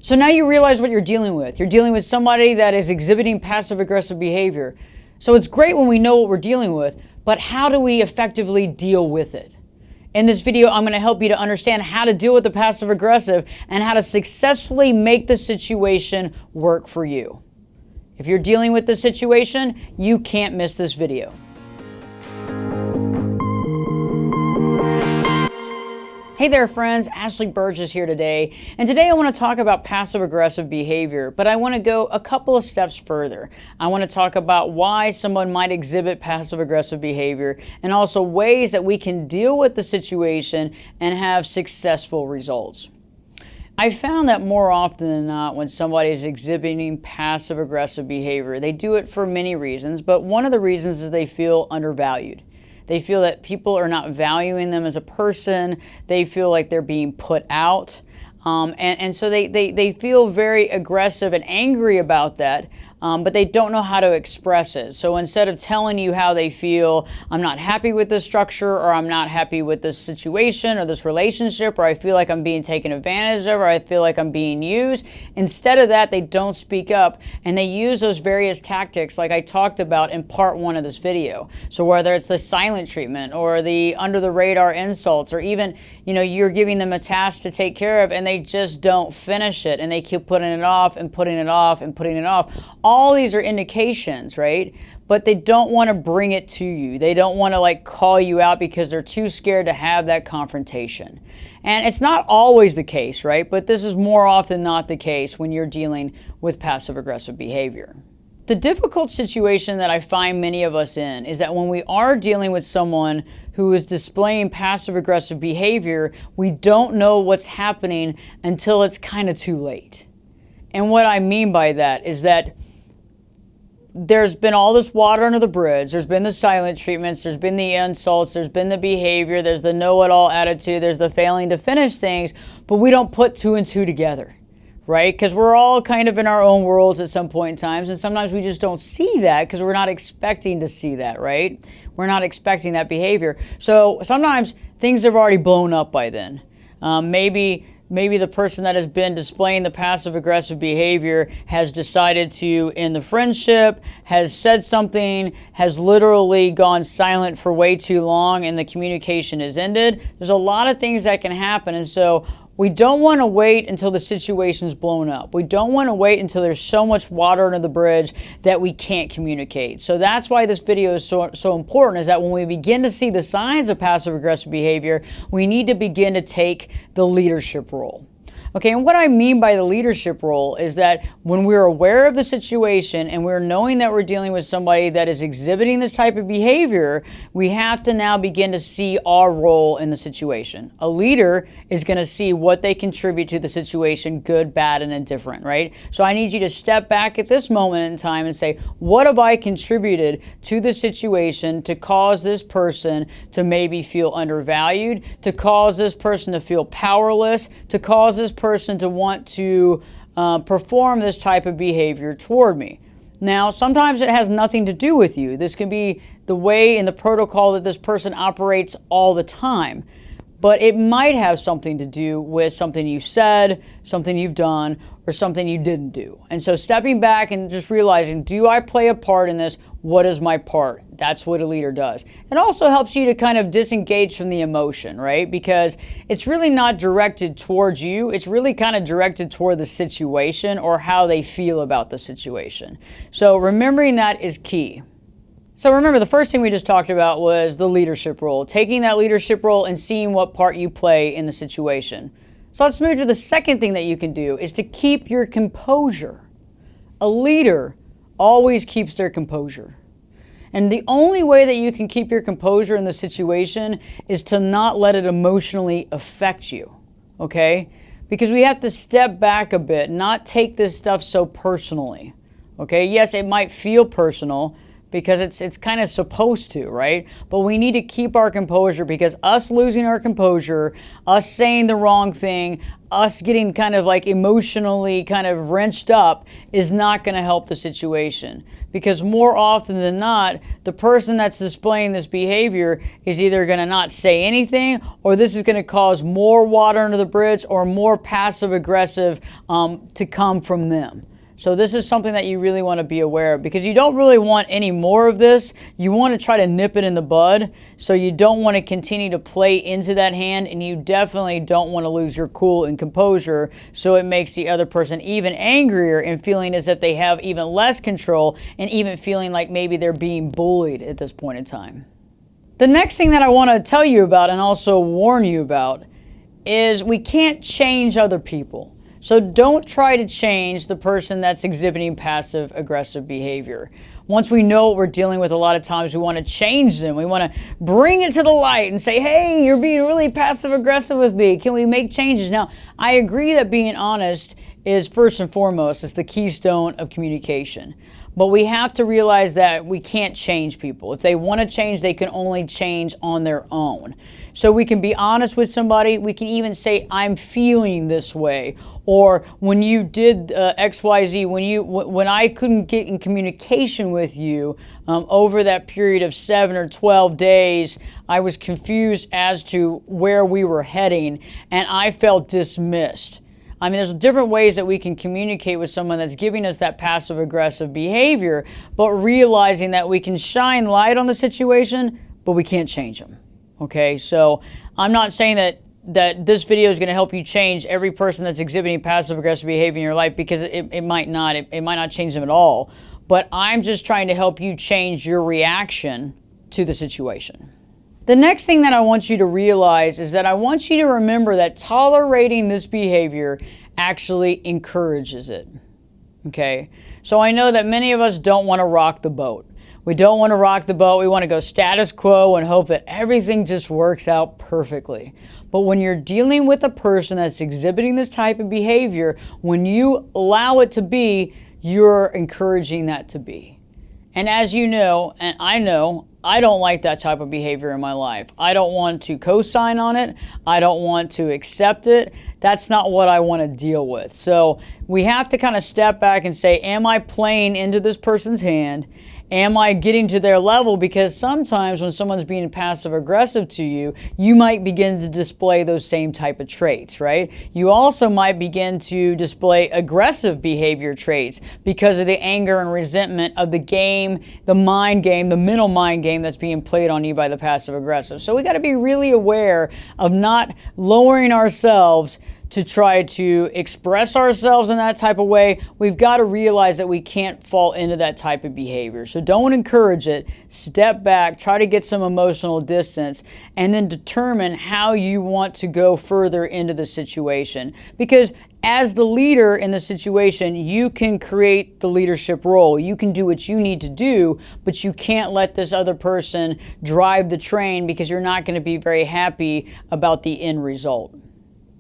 So now you realize what you're dealing with. You're dealing with somebody that is exhibiting passive-aggressive behavior. So it's great when we know what we're dealing with, but how do we effectively deal with it? In this video, I'm going to help you to understand how to deal with the passive-aggressive and how to successfully make the situation work for you. If you're dealing with this situation, you can't miss this video. Hey there friends, Ashley Berges here today, and today I want to talk about passive-aggressive behavior, but I want to go a couple of steps further. I want to talk about why someone might exhibit passive-aggressive behavior, and also ways that we can deal with the situation and have successful results. I found that more often than not when somebody is exhibiting passive-aggressive behavior, they do it for many reasons, but one of the reasons is they feel undervalued. They feel that people are not valuing them as a person. They feel like they're being put out. And so they feel very aggressive and angry about that, but they don't know how to express it. So instead of telling you how they feel, I'm not happy with this structure, or I'm not happy with this situation or this relationship, or I feel like I'm being taken advantage of, or I feel like I'm being used, instead of that, they don't speak up, and they use those various tactics like I talked about in part one of this video. So whether it's the silent treatment or the under the radar insults, or even, you're giving them a task to take care of and they just don't finish it, and they keep putting it off and putting it off and putting it off. All these are indications, right? But they don't want to bring it to you. They don't want to call you out because they're too scared to have that confrontation. And it's not always the case, right? But this is more often not the case when you're dealing with passive-aggressive behavior. The difficult situation that I find many of us in is that when we are dealing with someone who is displaying passive-aggressive behavior, we don't know what's happening until it's kind of too late. And what I mean by that is that there's been all this water under the bridge. There's been the silent treatments. There's been the insults. There's been the behavior. There's the know-it-all attitude. There's the failing to finish things. But we don't put two and two together, right? Because we're all kind of in our own worlds at some point in time. And sometimes we just don't see that because we're not expecting to see that, right? We're not expecting that behavior. So sometimes things have already blown up by then. Maybe the person that has been displaying the passive-aggressive behavior has decided to end the friendship, has said something, has literally gone silent for way too long, and the communication is ended. There's a lot of things that can happen, and so we don't want to wait until the situation's blown up. We don't want to wait until there's so much water under the bridge that we can't communicate. So that's why this video is so important, is that when we begin to see the signs of passive-aggressive behavior, we need to begin to take the leadership role. Okay, and what I mean by the leadership role is that when we're aware of the situation and we're knowing that we're dealing with somebody that is exhibiting this type of behavior, we have to now begin to see our role in the situation. A leader is going to see what they contribute to the situation, good, bad, and indifferent, right? So I need you to step back at this moment in time and say, what have I contributed to the situation to cause this person to maybe feel undervalued, to cause this person to feel powerless, to cause this person to want to perform this type of behavior toward me. Now, sometimes it has nothing to do with you. This can be the way and the protocol that this person operates all the time. But it might have something to do with something you said, something you've done, or something you didn't do. And so stepping back and just realizing, do I play a part in this? What is my part? That's what a leader does. It also helps you to kind of disengage from the emotion, right? Because it's really not directed towards you. It's really kind of directed toward the situation or how they feel about the situation. So remembering that is key. So remember, the first thing we just talked about was the leadership role, taking that leadership role and seeing what part you play in the situation. So let's move to the second thing that you can do, is to keep your composure. A leader always keeps their composure. And the only way that you can keep your composure in the situation is to not let it emotionally affect you, okay? Because we have to step back a bit, not take this stuff so personally, okay? Yes, it might feel personal, because it's kind of supposed to, right? But we need to keep our composure, because us losing our composure, us saying the wrong thing, us getting kind of like emotionally kind of wrenched up is not going to help the situation. Because more often than not, the person that's displaying this behavior is either going to not say anything, or this is going to cause more water under the bridge, or more passive aggressive to come from them. So this is something that you really want to be aware of, because you don't really want any more of this. You want to try to nip it in the bud. So you don't want to continue to play into that hand, and you definitely don't want to lose your cool and composure, so it makes the other person even angrier and feeling as if they have even less control, and even feeling like maybe they're being bullied at this point in time. The next thing that I want to tell you about, and also warn you about, is we can't change other people. So don't try to change the person that's exhibiting passive aggressive behavior. Once we know what we're dealing with, a lot of times we want to change them. We want to bring it to the light and say, hey, you're being really passive aggressive with me. Can we make changes? Now, I agree that being honest is first and foremost, it's the keystone of communication. But we have to realize that we can't change people. If they want to change, they can only change on their own. So we can be honest with somebody. We can even say, I'm feeling this way. Or when you did XYZ, when I couldn't get in communication with you over that period of 7 or 12 days, I was confused as to where we were heading, and I felt dismissed. I mean, there's different ways that we can communicate with someone that's giving us that passive aggressive behavior, but realizing that we can shine light on the situation, but we can't change them. Okay, so I'm not saying that this video is going to help you change every person that's exhibiting passive aggressive behavior in your life, because it might not. It might not change them at all. But I'm just trying to help you change your reaction to the situation. The next thing that I want you to realize is that I want you to remember that tolerating this behavior actually encourages it. Okay? So I know that many of us don't want to rock the boat. We don't want to rock the boat. We want to go status quo and hope that everything just works out perfectly. But when you're dealing with a person that's exhibiting this type of behavior, when you allow it to be, you're encouraging that to be. And as you know, and I know, I don't like that type of behavior in my life. I don't want to co-sign on it. I don't want to accept it. That's not what I want to deal with. So we have to kind of step back and say, am I playing into this person's hand? Am I getting to their level? Because sometimes when someone's being passive aggressive to you, you might begin to display those same type of traits, right? You also might begin to display aggressive behavior traits because of the anger and resentment of the game, the mind game, the mental mind game that's being played on you by the passive aggressive. So we got to be really aware of not lowering ourselves to try to express ourselves in that type of way. We've got to realize that we can't fall into that type of behavior. So don't encourage it. Step back, try to get some emotional distance, and then determine how you want to go further into the situation. Because as the leader in the situation, you can create the leadership role. You can do what you need to do, but you can't let this other person drive the train, because you're not going to be very happy about the end result.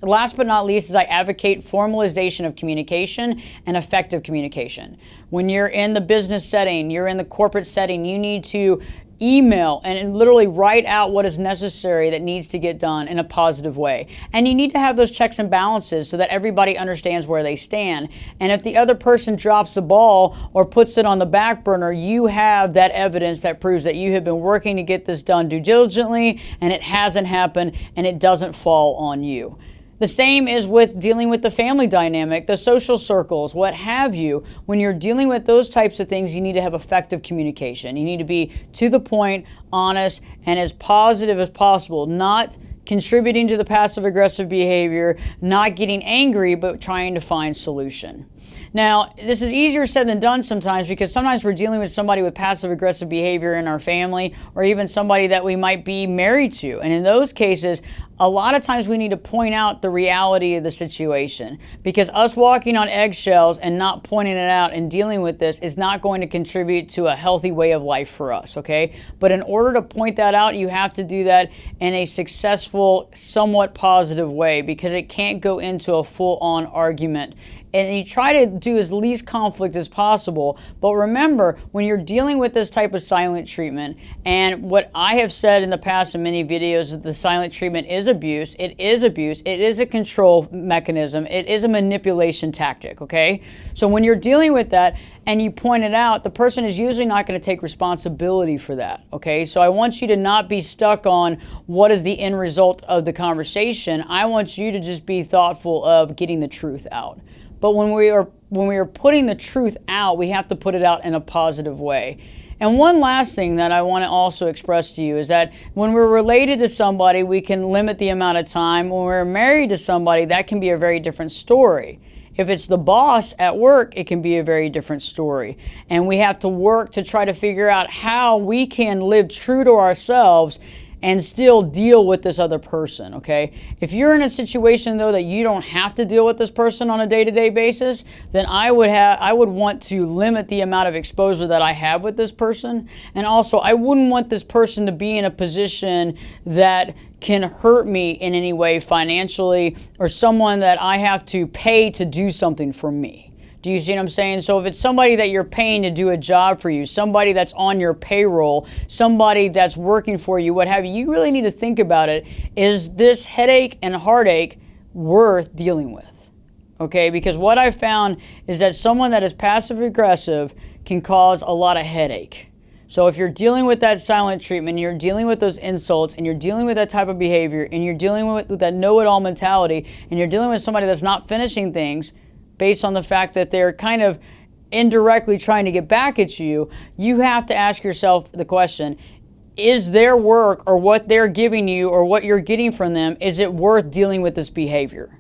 Last but not least is I advocate formalization of communication and effective communication. When you're in the business setting, you're in the corporate setting, you need to email and literally write out what is necessary that needs to get done in a positive way. And you need to have those checks and balances so that everybody understands where they stand. And if the other person drops the ball or puts it on the back burner, you have that evidence that proves that you have been working to get this done due diligently, and it hasn't happened, and it doesn't fall on you. The same is with dealing with the family dynamic, the social circles, what have you. When you're dealing with those types of things, you need to have effective communication. You need to be to the point, honest, and as positive as possible, not contributing to the passive-aggressive behavior, not getting angry, but trying to find solution. Now, this is easier said than done sometimes, because sometimes we're dealing with somebody with passive-aggressive behavior in our family, or even somebody that we might be married to. And in those cases, a lot of times we need to point out the reality of the situation, because us walking on eggshells and not pointing it out and dealing with this is not going to contribute to a healthy way of life for us, okay? But in order to point that out, you have to do that in a successful, somewhat positive way, because it can't go into a full-on argument. And you try to do as least conflict as possible. But remember, when you're dealing with this type of silent treatment, and what I have said in the past in many videos, that the silent treatment is abuse. It is abuse. It is a control mechanism. It is a manipulation tactic, okay? So when you're dealing with that and you point it out, the person is usually not going to take responsibility for that, okay? So I want you to not be stuck on what is the end result of the conversation. I want you to just be thoughtful of getting the truth out. But when we are putting the truth out, we have to put it out in a positive way. And one last thing that I want to also express to you is that when we're related to somebody, we can limit the amount of time. When we're married to somebody, that can be a very different story. If it's the boss at work, it can be a very different story. And we have to work to try to figure out how we can live true to ourselves and still deal with this other person, okay? If you're in a situation, though, that you don't have to deal with this person on a day-to-day basis, then I would want to limit the amount of exposure that I have with this person. And also, I wouldn't want this person to be in a position that can hurt me in any way financially, or someone that I have to pay to do something for me. Do you see what I'm saying? So if it's somebody that you're paying to do a job for you, somebody that's on your payroll, somebody that's working for you, what have you, you really need to think about it. Is this headache and heartache worth dealing with? Okay, because what I've found is that someone that is passive aggressive can cause a lot of headache. So if you're dealing with that silent treatment, you're dealing with those insults, and you're dealing with that type of behavior, and you're dealing with that know-it-all mentality, and you're dealing with somebody that's not finishing things, based on the fact that they're kind of indirectly trying to get back at you, you have to ask yourself the question, is their work or what they're giving you or what you're getting from them, is it worth dealing with this behavior?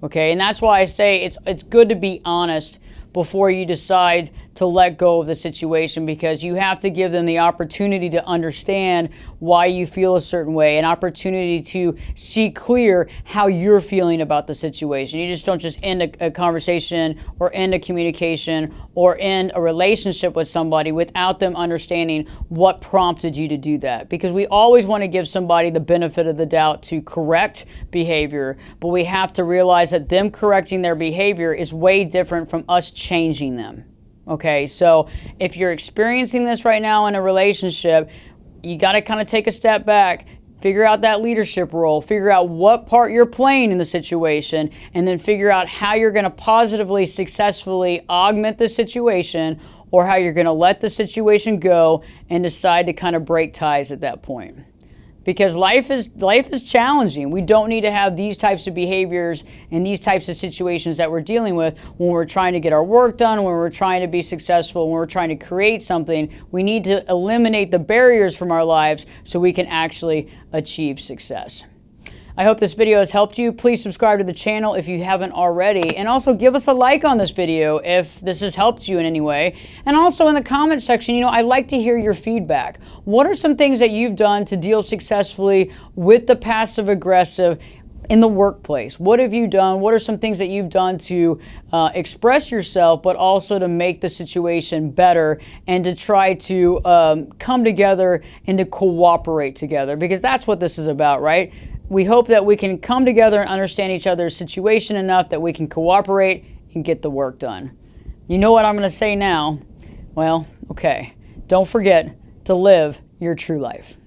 Okay, and that's why I say it's good to be honest before you decide to let go of the situation, because you have to give them the opportunity to understand why you feel a certain way, an opportunity to see clear how you're feeling about the situation. You just don't just end a conversation or end a communication or end a relationship with somebody without them understanding what prompted you to do that. Because we always want to give somebody the benefit of the doubt to correct behavior, but we have to realize that them correcting their behavior is way different from us changing them. Okay, so if you're experiencing this right now in a relationship, you got to kind of take a step back, figure out that leadership role, figure out what part you're playing in the situation, and then figure out how you're going to positively, successfully augment the situation, or how you're going to let the situation go and decide to kind of break ties at that point. Because life is challenging. We don't need to have these types of behaviors and these types of situations that we're dealing with when we're trying to get our work done, when we're trying to be successful, when we're trying to create something. We need to eliminate the barriers from our lives so we can actually achieve success. I hope this video has helped you. Please subscribe to the channel if you haven't already. And also give us a like on this video if this has helped you in any way. And also in the comment section, I'd like to hear your feedback. What are some things that you've done to deal successfully with the passive aggressive in the workplace? What have you done? What are some things that you've done to express yourself, but also to make the situation better and to try to come together and to cooperate together? Because that's what this is about, right? We hope that we can come together and understand each other's situation enough that we can cooperate and get the work done. You know what I'm going to say now? Well, okay. Don't forget to live your true life.